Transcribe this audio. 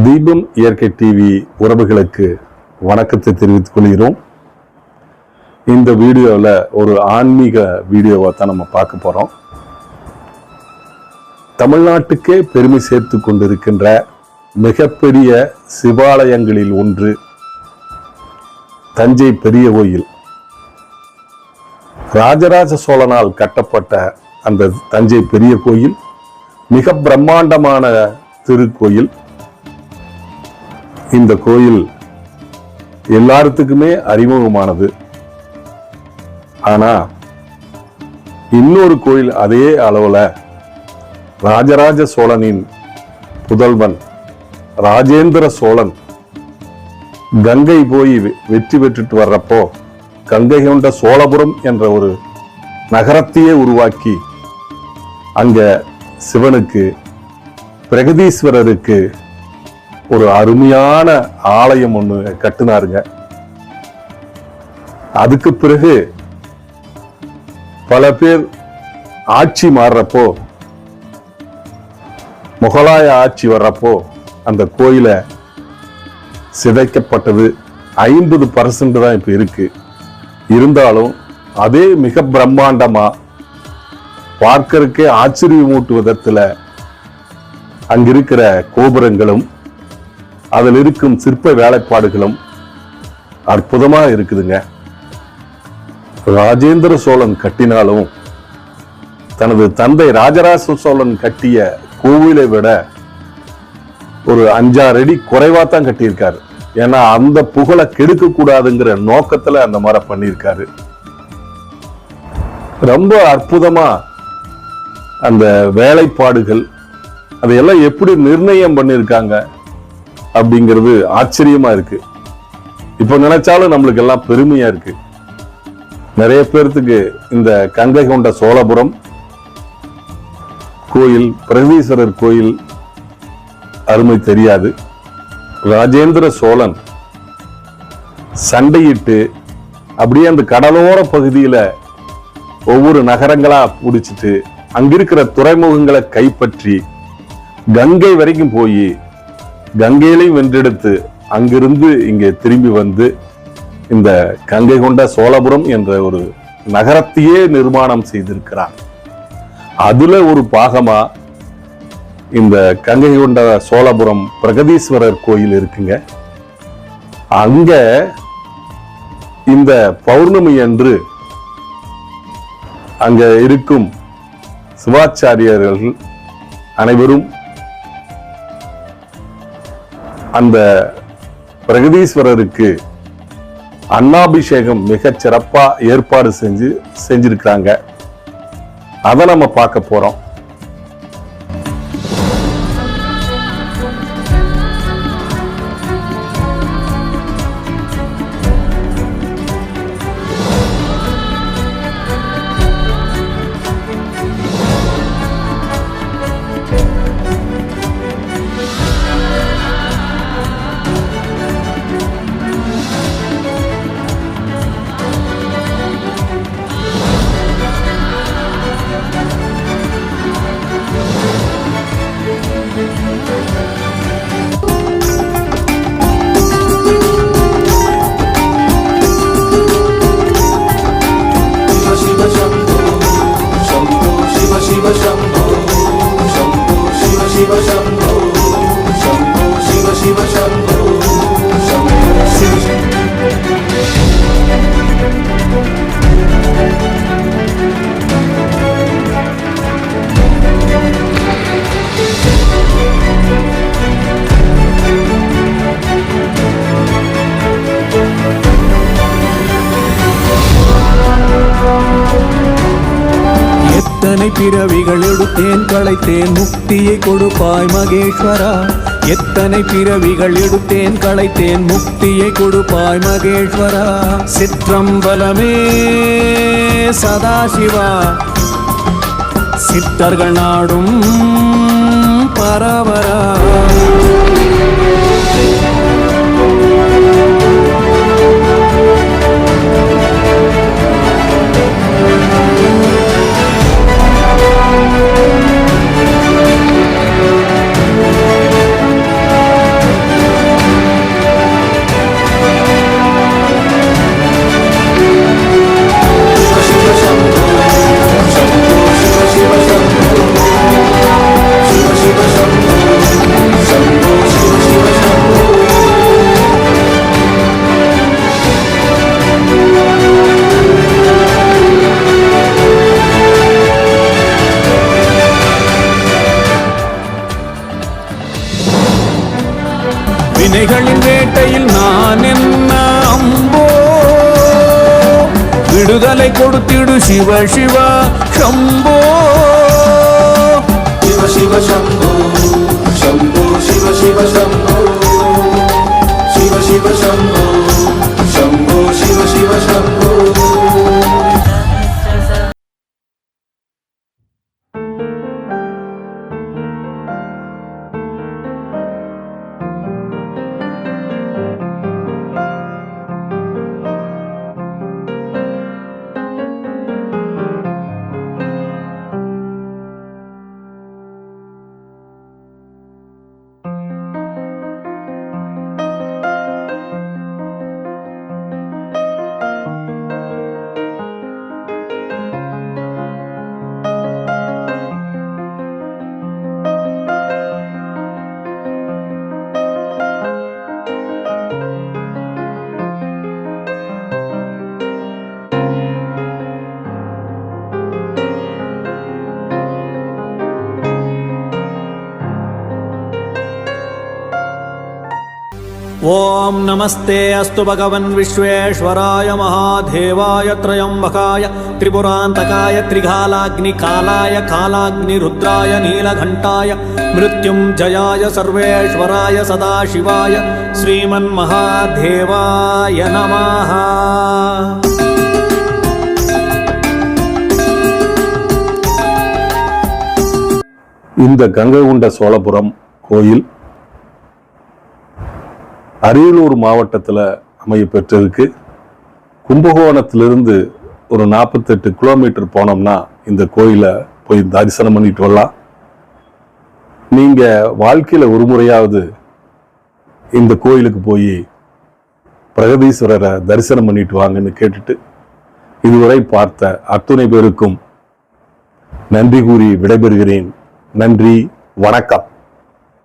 தீபம் இயற்கை டிவி உறவுகளுக்கு வணக்கத்தை தெரிவித்துக் கொள்கிறோம். இந்த வீடியோவில் ஒரு ஆன்மீக வீடியோவை தான் நம்ம பார்க்க போறோம். தமிழ்நாட்டுக்கே பெருமை சேர்த்து கொண்டிருக்கின்ற மிகப்பெரிய சிவாலயங்களில் ஒன்று தஞ்சை பெரிய கோயில். ராஜராஜ சோழனால் கட்டப்பட்ட அந்த தஞ்சை பெரிய கோயில் மிக பிரம்மாண்டமான திருக்கோயில். இந்த கோயில் எல்லாத்துக்குமே அறிமுகமானது. ஆனா இன்னொரு கோயில் அதே அளவுல ராஜராஜ சோழனின் புதல்வன் ராஜேந்திர சோழன் கங்கை போய் வெற்றி பெற்றுட்டு வர்றப்போ கங்கை கொண்ட சோழபுரம் என்ற ஒரு நகரத்தையே உருவாக்கி அங்க சிவனுக்கு பிரகதீஸ்வரருக்கு ஒரு அருமையான ஆலயம் ஒண்ணு கட்டினாருங்க. அதுக்கு பிறகு பல பேர் ஆட்சி மாறுறப்போ, முகலாய ஆட்சி வர்றப்போ அந்த கோயில சிதைக்கப்பட்டது. 50% தான் இப்ப இருக்கு. இருந்தாலும் அதே மிக பிரம்மாண்டமா பார்க்கறதுக்கே ஆச்சரியமூட்டு விதத்துல அங்கிருக்கிற கோபுரங்களும் அதில் இருக்கும் சிற்ப வேலைப்பாடுகளும் அற்புதமா இருக்குதுங்க. ராஜேந்திர சோழன் கட்டினாலும் தனது தந்தை ராஜராஜ சோழன் கட்டிய கோவிலை விட ஒரு 5-6 அடி குறைவா தான் கட்டியிருக்காரு. ஏன்னா அந்த புகழை கெடுக்க கூடாதுங்கிற நோக்கத்துல அந்த மாதிரி பண்ணியிருக்காரு. ரொம்ப அற்புதமா அந்த வேலைப்பாடுகள் அதையெல்லாம் எப்படி நிர்ணயம் பண்ணியிருக்காங்க அப்படிங்கிறது ஆச்சரியமா இருக்கு. இப்ப நினைச்சாலும் நம்மளுக்கு எல்லாம் பெருமையா இருக்கு. நிறைய பேர்த்துக்கு இந்த கங்கை கொண்ட சோழபுரம் கோயில், பிரகதீஸ்வரர் கோயில் அருமை தெரியாது. ராஜேந்திர சோழன் சண்டையிட்டு அப்படியே அந்த கடலோர பகுதியில ஒவ்வொரு நகரங்களா பிடிச்சிட்டு அங்கிருக்கிற துறைமுகங்களை கைப்பற்றி கங்கை வரைக்கும் போய் கங்கையிலையும் வென்றெடுத்து அங்கிருந்து இங்கே திரும்பி வந்து இந்த கங்கை கொண்ட சோழபுரம் என்ற ஒரு நகரத்தையே நிர்மாணம் செய்திருக்கிறார். அதுல ஒரு பாகமா இந்த கங்கை கொண்ட சோழபுரம் பிரகதீஸ்வரர் கோயில் இருக்குங்க. அங்க இந்த பௌர்ணமி அன்று அங்க இருக்கும் சிவாச்சாரியர்கள் அனைவரும் அந்த பிரகதீஸ்வரருக்கு அன்னாபிஷேகம் மிகச் சிறப்பா ஏற்பாடு செஞ்சிருக்கிறாங்க. அதை நம்ம பார்க்க போறோம். பிறவிகள் எடுத்தேன் களைத்தேன் முக்தியை கொடுப்பாய் மகேஸ்வரா. எத்தனை பிறவிகள் எடுத்தேன் களைத்தேன் முக்தியை கொடுப்பாய் மகேஸ்வரா. சிற்றம்பலமே சதாசிவா, சித்தர்கள் நாடும் பரவரா. வேட்டையில் நான் என்ன அம்போ விடுதலை கொடுத்திடு சிவ சிவ சம்போ शिव शिव शंभो शंभो शिव शिव शंभो शिव शिव शंभो शंभो शिव शिव शंभो ओम नमस्ते अस्तु भगवन् विश्वेश्वराय महादेवाय त्रयंबकाय त्रिपुरान्तकाय त्रिकालाग्निकालाय कालाग्निरुद्राय नीलघण्टाय मृत्युञ्जयाय सर्वेश्वराय सदाशिवाय श्रीमन्महादेवाय नमः। இந்த கங்கை கொண்ட சோழபுரம் கோயில் அரியலூர் மாவட்டத்தில் அமைய பெற்றிருக்கு. கும்பகோணத்திலிருந்து ஒரு 48 கிலோமீட்டர் போனோம்னா இந்த கோயிலை போய் தரிசனம் பண்ணிட்டு வரலாம். நீங்க வாழ்க்கையில ஒரு முறையாவது இந்த கோயிலுக்கு போய் பிரகதீஸ்வரரை தரிசனம் பண்ணிட்டு வாங்கன்னு கேட்டுட்டு இதுவரை பார்த்த அத்துணை பேருக்கும் நன்றி கூறி விடைபெறுகிறேன். நன்றி, வணக்கம்.